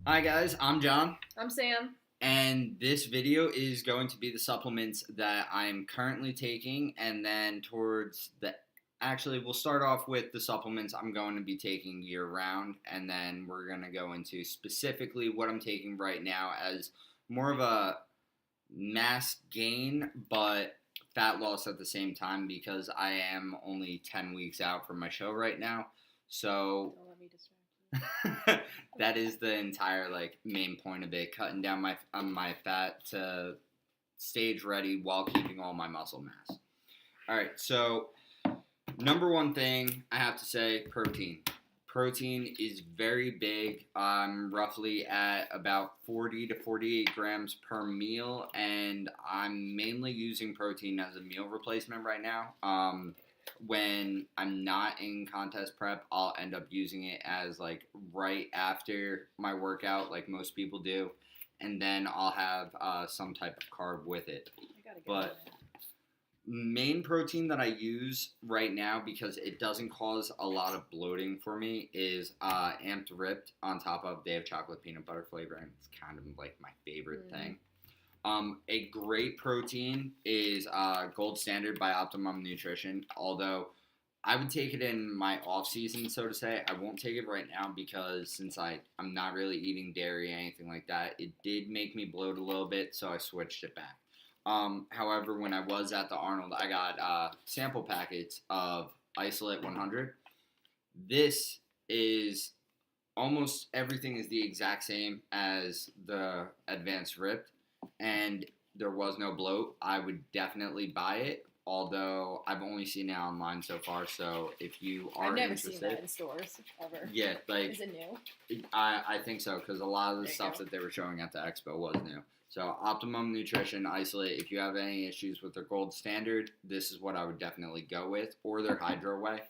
Hi guys, I'm John, I'm Sam. and this video is going to be the supplements that I'm currently taking, and then we'll start off with the supplements I'm going to be taking year round, and then we're going to go into specifically what I'm taking right now as more of a mass gain, but fat loss at the same time because I am only 10 weeks out from my show right now. So Don't let me distract that is the entire main point of it, cutting down my fat to stage ready while keeping all my muscle mass. All right, so number one thing I have to say, protein is very big. I'm roughly at about 40 to 48 grams per meal, and I'm mainly using protein as a meal replacement right now. When I'm not in contest prep, I'll end up using it as right after my workout, like most people do, and then I'll have some type of carb with it. you. I gotta get on But that. main protein that I use right now because it doesn't cause a lot of bloating for me is Amped Ripped on top of they have chocolate peanut butter flavor, and it's kind of like my favorite thing. A great protein is Gold Standard by Optimum Nutrition, although I would take it in my off season, so to say. I won't take it right now because since I'm not really eating dairy or anything like that, it did make me bloat a little bit, so I switched it back. However, when I was at the Arnold, I got sample packets of Isolate 100. This is almost everything is the exact same as the Advanced Ripped, and there was no bloat. I would definitely buy it, although I've only seen it online so far. So if you are I've never interested, seen that in stores ever. yeah, Is it new? I think so because a lot of the There you stuff go. that they were showing at the expo was new. So Optimum Nutrition Isolate. If you have any issues with their Gold Standard, this is what I would definitely go with, or their Hydro Way.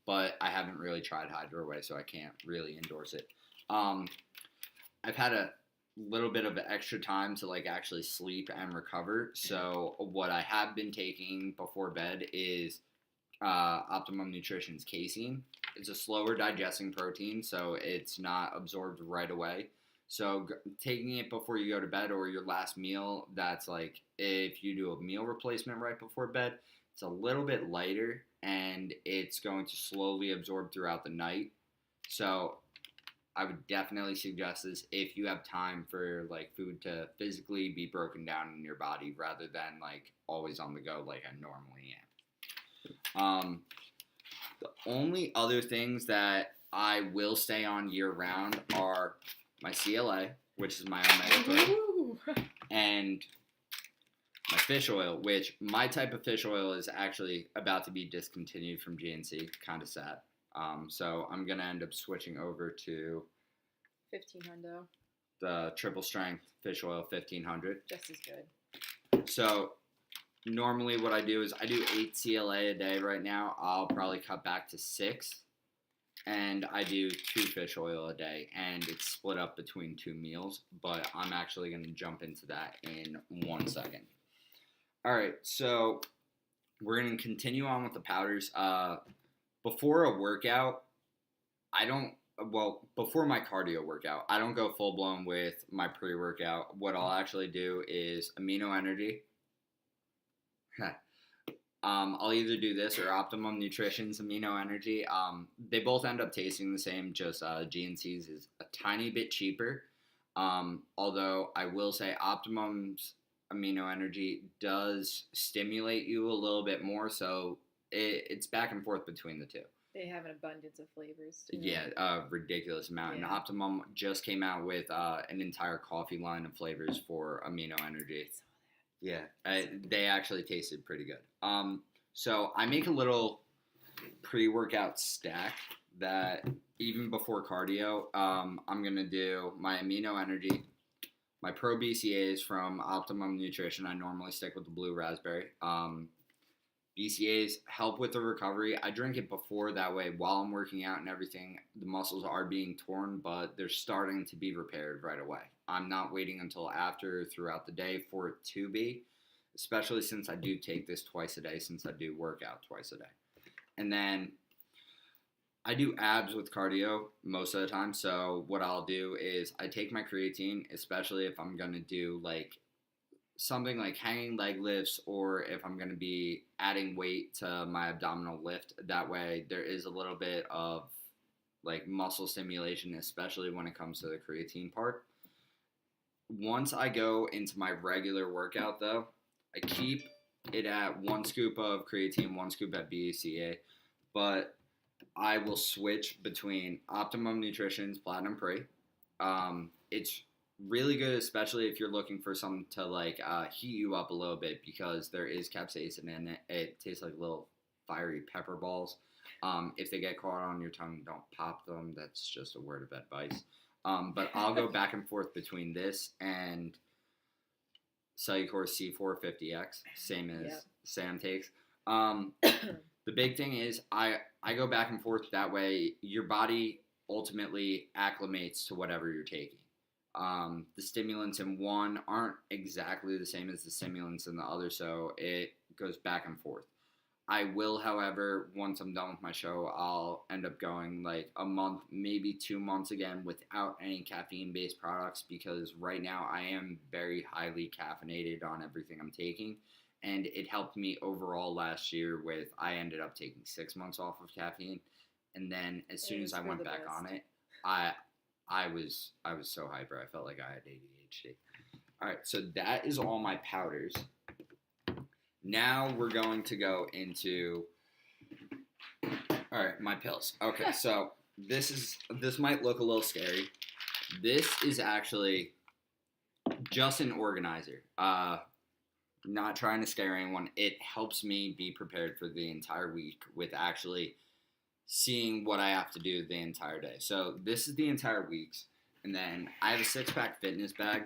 But I haven't really tried Hydro Way, so I can't really endorse it. I've had a little bit of extra time to actually sleep and recover. So what I have been taking before bed is Optimum Nutrition's casein. It's a slower digesting protein, so it's not absorbed right away. So taking it before you go to bed or your last meal, that's if you do a meal replacement right before bed, it's a little bit lighter and it's going to slowly absorb throughout the night. So I would definitely suggest this if you have time for food to physically be broken down in your body rather than always on the go like I normally am. The only other things that I will stay on year round are my CLA, which is my omega-3, and my fish oil, which my type of fish oil is actually about to be discontinued from GNC. Kind of sad. So I'm going to end up switching over to 1500. the triple strength fish oil 1500. Just as good. So normally what I do is I do 8 CLA a day right now. I'll probably cut back to 6. And I do 2 fish oil a day, and it's split up between 2 meals, but I'm actually going to jump into that in 1 second. All right, so we're going to continue on with the powders. Before a workout, before my cardio workout, I don't go full-blown with my pre-workout. What I'll actually do is Amino Energy. I'll either do this or Optimum Nutrition's Amino Energy. They both end up tasting the same, just GNC's is a tiny bit cheaper. Although I will say Optimum's Amino Energy does stimulate you a little bit more, so it's back and forth between the two. They have an abundance of flavors too. Yeah, a ridiculous amount. Yeah. And Optimum just came out with an entire coffee line of flavors for Amino Energy. Yeah, they actually tasted pretty good. So I make a little pre-workout stack that even before cardio, I'm going to do my Amino Energy, my Pro BCAAs from Optimum Nutrition. I normally stick with the blue raspberry. BCAAs help with the recovery. I drink it before, that way while I'm working out and everything, the muscles are being torn, but they're starting to be repaired right away. I'm not waiting until after throughout the day for it to be, especially since I do take this twice a day, since I do work out twice a day. And then I do abs with cardio most of the time. So what I'll do is I take my creatine, especially if I'm gonna do like something like hanging leg lifts, or if I'm gonna be adding weight to my abdominal lift. That way, there is a little bit of like muscle stimulation, especially when it comes to the creatine part. Once I go into my regular workout, though, I keep it at 1 scoop of creatine, 1 scoop at BCA, but I will switch between Optimum Nutrition's Platinum Pre. It's really good, especially if you're looking for something to like heat you up a little bit, because there is capsaicin in it. It tastes like little fiery pepper balls. If they get caught on your tongue, don't pop them. That's just a word of advice. But I'll go back and forth between this and Cellucor C450X, same as Sam takes. The big thing is I go back and forth. That way your body ultimately acclimates to whatever you're taking. The stimulants in one aren't exactly the same as the stimulants in the other, so it goes back and forth. I will, however, once I'm done with my show, I'll end up going like a month, maybe 2 months again without any caffeine-based products, because right now I am very highly caffeinated on everything I'm taking. And it helped me overall last year with, I ended up taking 6 months off of caffeine. And then as soon as I went back on it, I was so hyper. I felt like I had ADHD. All right, so that is all my powders. Now we're going to go into, all right, my pills. Okay, so this might look a little scary. This is actually just an organizer. Not trying to scare anyone. It helps me be prepared for the entire week with actually seeing what I have to do the entire day. So this is the entire week's. And then I have a 6-pack fitness bag.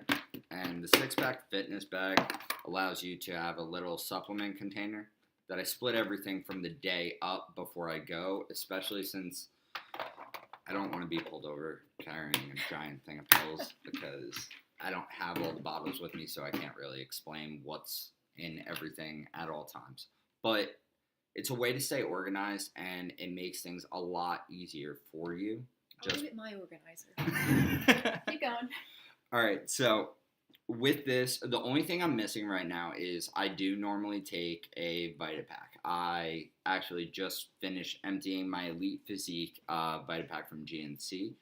And the 6-pack fitness bag allows you to have a little supplement container that I split everything from the day up before I go, especially since I don't want to be pulled over carrying a giant thing of pills, because I don't have all the bottles with me, so I can't really explain what's in everything at all times. But it's a way to stay organized, and it makes things a lot easier for you. I'll give it my organizer. Keep going. All right, so with this, the only thing I'm missing right now is I do normally take a Vitapack. I actually just finished emptying my Elite Physique Vitapack from GNC.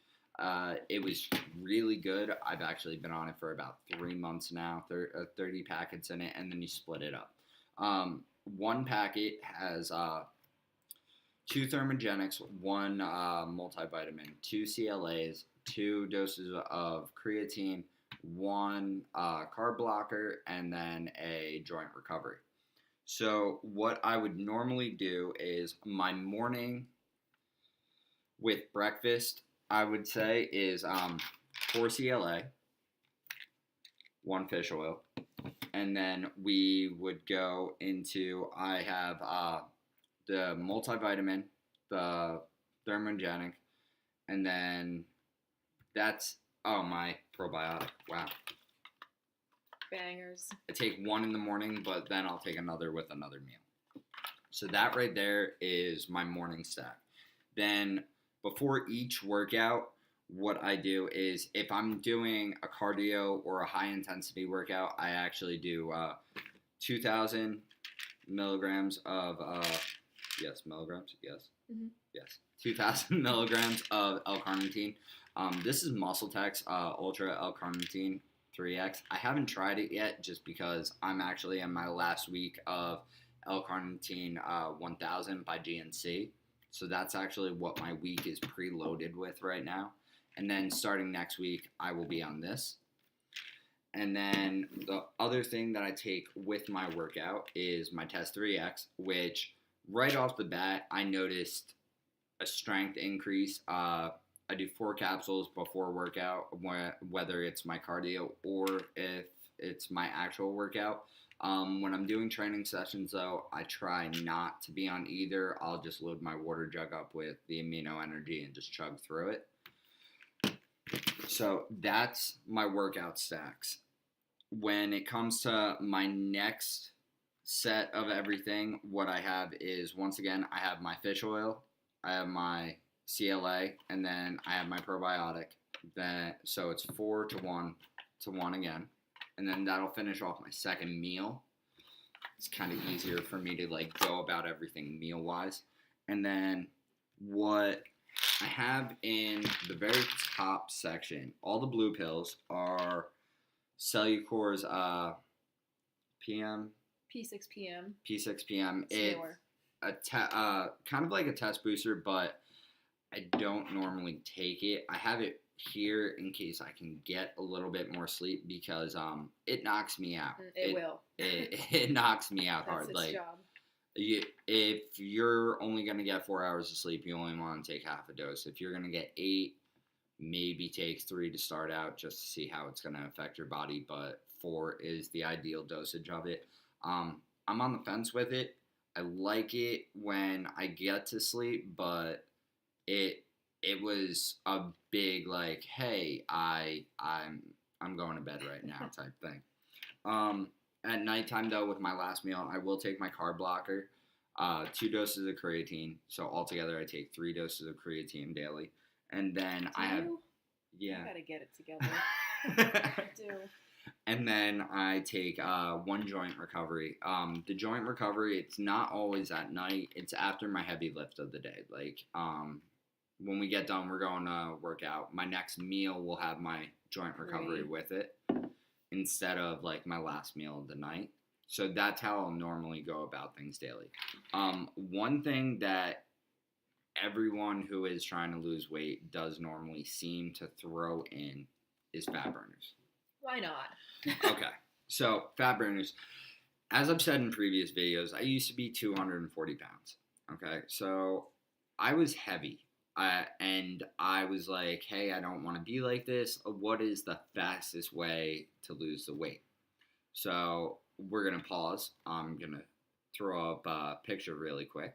It was really good. I've actually been on it for about 3 months now. 30 packets in it, and then you split it up. One packet has 2 thermogenics, 1 multivitamin, 2 CLAs, 2 doses of creatine, 1 carb blocker, and then a joint recovery. So what I would normally do is my morning with breakfast, I would say, is 4 CLA, 1 fish oil, and then we would go into, I have the multivitamin, the thermogenic, and then that's, my probiotic. Wow. Bangers. I take 1 in the morning, but then I'll take another with another meal. So that right there is my morning stack. Then before each workout, what I do is, if I'm doing a cardio or a high intensity workout, I actually do 2,000 milligrams of, milligrams, yes. Mm-hmm. Yes, 2,000 milligrams of L-carnitine. This is MuscleTech's Ultra L-carnitine 3X. I haven't tried it yet just because I'm actually in my last week of L-carnitine 1000 by GNC. So that's actually what my week is preloaded with right now. And then starting next week, I will be on this. And then the other thing that I take with my workout is my Test 3X, which right off the bat, I noticed a strength increase. I do 4 capsules before workout, whether it's my cardio or if it's my actual workout. When I'm doing training sessions, though, I try not to be on either. I'll just load my water jug up with the amino energy and just chug through it. So that's my workout stacks. When it comes to my next set of everything, what I have is, once again, I have my fish oil, I have my CLA, and then I have my probiotic. Then so it's 4-to-1 again, and then that'll finish off my second meal. It's kind of easier for me to like go about everything meal wise. And then what I have in the very top section, all the blue pills are Cellucor's PM P6PM. P6PM. It's Scalar. kind of like a test booster, but I don't normally take it. I have it here in case I can get a little bit more sleep because it knocks me out. It will. It knocks me out That's hard. its Like job. if you're only gonna get 4 hours of sleep, you only want to take half a dose. If you're gonna get 8, maybe take 3 to start out just to see how it's gonna affect your body. But 4 is the ideal dosage of it. I'm on the fence with it. I like it when I get to sleep, but it was a big like, hey, I'm going to bed right now type thing. At nighttime though, with my last meal, I will take my carb blocker, 2 doses of creatine. So altogether, I take 3 doses of creatine daily, and then You gotta get it together. I do. And then I take 1 joint recovery. The joint recovery, it's not always at night. It's after my heavy lift of the day. Like when we get done, we're going to work out. My next meal will have my joint recovery with it instead of like my last meal of the night. So that's how I'll normally go about things daily. One thing that everyone who is trying to lose weight does normally seem to throw in is fat burners. Why not? Okay, so fat burners. As I've said in previous videos, I used to be 240 pounds. Okay, so I was heavy. And I was like, hey, I don't want to be like this. What is the fastest way to lose the weight? So we're going to pause. I'm going to throw up a picture really quick.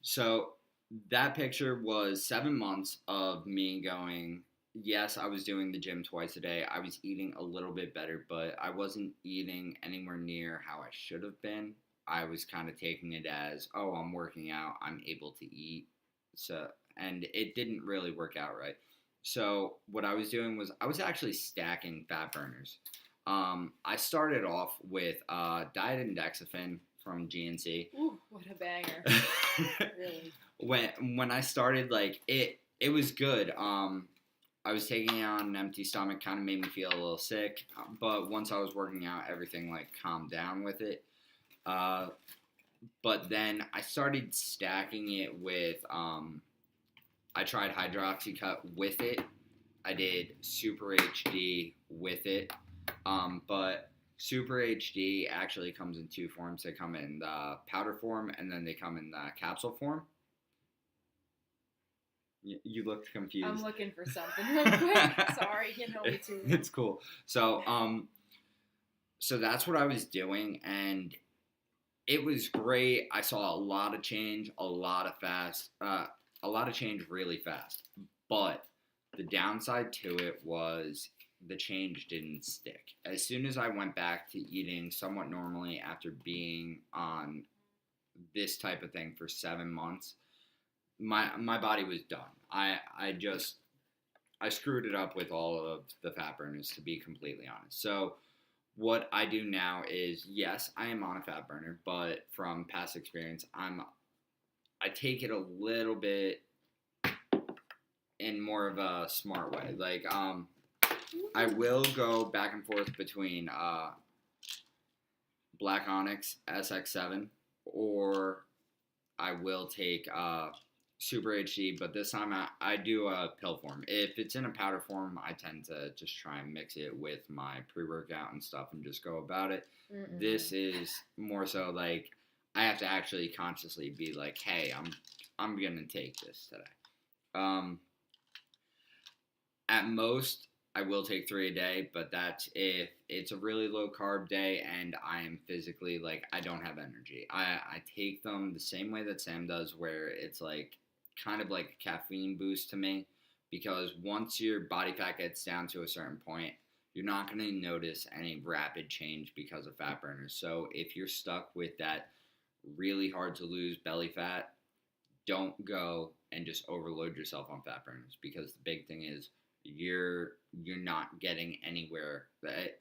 So that picture was 7 months of me going, yes, I was doing the gym twice a day. I was eating a little bit better, but I wasn't eating anywhere near how I should have been. I was kind of taking it as, oh, I'm working out, I'm able to eat. And it didn't really work out right. So what I was doing was I was actually stacking fat burners. I started off with diet and Dexaphin from GNC. Ooh, what a banger. Really. When I started, like, it was good. I was taking it on an empty stomach, kind of made me feel a little sick. But once I was working out, everything, like, calmed down with it. But then I started stacking it with, I tried Hydroxycut with it. I did Super HD with it. But Super HD actually comes in 2 forms. They come in the powder form, and then they come in the capsule form. You looked confused. I'm looking for something real quick. Sorry, you know me too. It's cool. So that's what I was doing, and it was great. I saw a lot of change, a lot of change really fast. But the downside to it was the change didn't stick. As soon as I went back to eating somewhat normally after being on this type of thing for 7 months, my body was done. I screwed it up with all of the fat burners, to be completely honest. So what I do now is, yes, I am on a fat burner, but from past experience, I take it a little bit in more of a smart way. Like, I will go back and forth between Black Onyx SX7, or I will take Super HD, but this time I do a pill form. If it's in a powder form, I tend to just try and mix it with my pre-workout and stuff and just go about it. Mm-mm. This is more so like I have to actually consciously be like, hey, I'm gonna take this today. At most, I will take 3 a day, but that's if it's a really low carb day and I am physically, like, I don't have energy. I take them the same way that Sam does, where it's like kind of like a caffeine boost to me, because once your body fat gets down to a certain point, you're not going to notice any rapid change because of fat burners. So if you're stuck with that really hard to lose belly fat, don't go and just overload yourself on fat burners, because the big thing is you're not getting anywhere.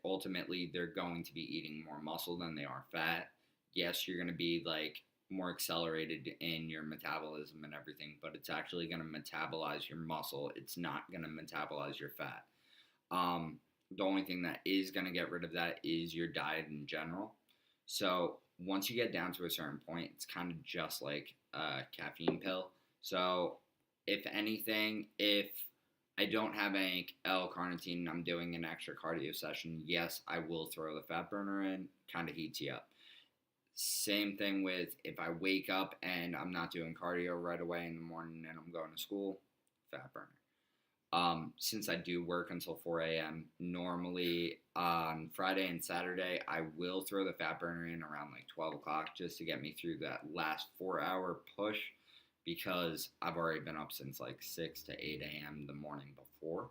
Ultimately, they're going to be eating more muscle than they are fat. Yes, you're going to be like more accelerated in your metabolism and everything, but it's actually going to metabolize your muscle. It's not going to metabolize your fat. The only thing that is going to get rid of that is your diet in general. So once you get down to a certain point, it's kind of just like a caffeine pill. So if anything, if I don't have any L-carnitine and I'm doing an extra cardio session, yes, I will throw the fat burner in, kind of heats you up. Same thing with if I wake up and I'm not doing cardio right away in the morning and I'm going to school, fat burner. Since I do work until 4 a.m., normally on Friday and Saturday, I will throw the fat burner in around like 12 o'clock just to get me through that last 4-hour push, because I've already been up since like 6 to 8 a.m. the morning before.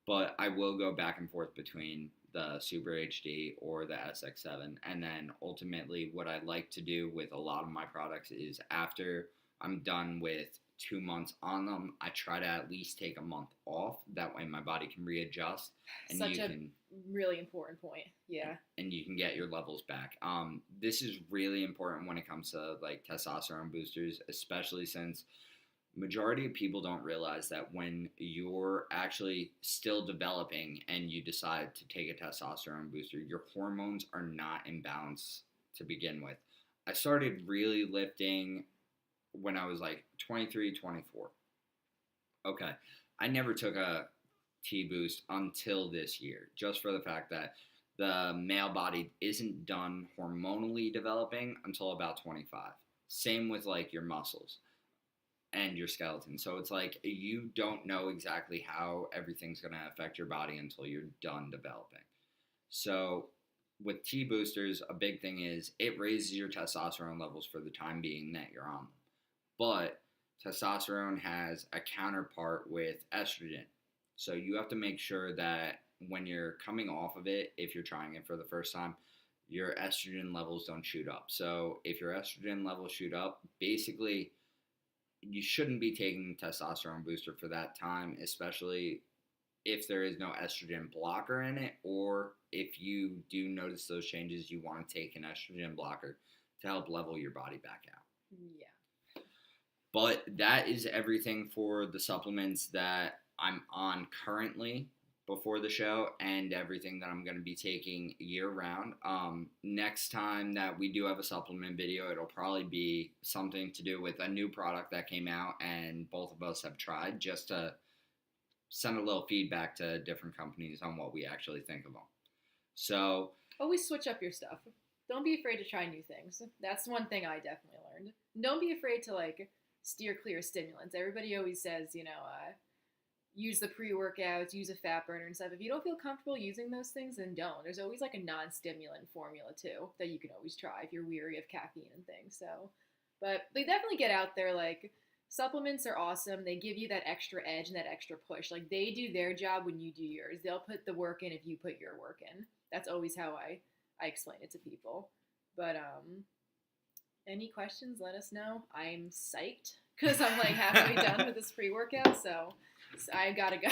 But I will go back and forth between the Super HD or the SX7. And then ultimately what I like to do with a lot of my products is after I'm done with 2 months on them, I try to at least take a month off. That way my body can readjust. And Such a really important point. Yeah. And you can get your levels back. This is really important when it comes to like testosterone boosters, especially since majority of people don't realize that when you're actually still developing and you decide to take a testosterone booster, your hormones are not in balance to begin with. I started really lifting when I was like 23, 24. Okay. I never took a T-boost until this year, just for the fact that the male body isn't done hormonally developing until about 25. Same with like your muscles and your skeleton. So it's like you don't know exactly how everything's going to affect your body until you're done developing. So with T-boosters, a big thing is it raises your testosterone levels for the time being that you're on them. But testosterone has a counterpart with estrogen. So you have to make sure that when you're coming off of it, if you're trying it for the first time, your estrogen levels don't shoot up. So if your estrogen levels shoot up, basically you shouldn't be taking a testosterone booster for that time, especially if there is no estrogen blocker in it, or if you do notice those changes, you want to take an estrogen blocker to help level your body back out. Yeah. But that is everything for the supplements that I'm on currently before the show, and everything that I'm going to be taking year round. Next time that we do have a supplement video, it'll probably be something to do with a new product that came out and both of us have tried, just to send a little feedback to different companies on what we actually think of them. So always switch up your stuff. Don't be afraid to try new things. That's one thing I definitely learned. Don't be afraid to like steer clear of stimulants. Everybody always says, use the pre-workouts, use a fat burner and stuff. If you don't feel comfortable using those things, then don't. There's always like a non-stimulant formula too that you can always try if you're weary of caffeine and things. So, but they definitely get out there. Like, supplements are awesome. They give you that extra edge and that extra push. Like, they do their job when you do yours. They'll put the work in if you put your work in. That's always how I explain it to people. But any questions, let us know. I'm psyched because I'm like halfway done with this pre-workout, so I gotta go.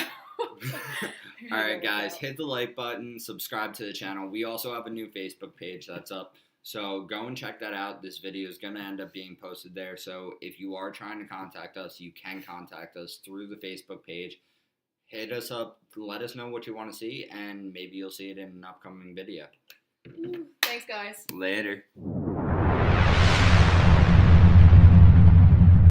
All right, guys, hit the like button, subscribe to the channel. We also have a new Facebook page that's up, so go and check that out. This video is going to end up being posted there, so if you are trying to contact us, you can contact us through the Facebook page. Hit us up, let us know what you want to see, and maybe you'll see it in an upcoming video. Thanks, guys. Later.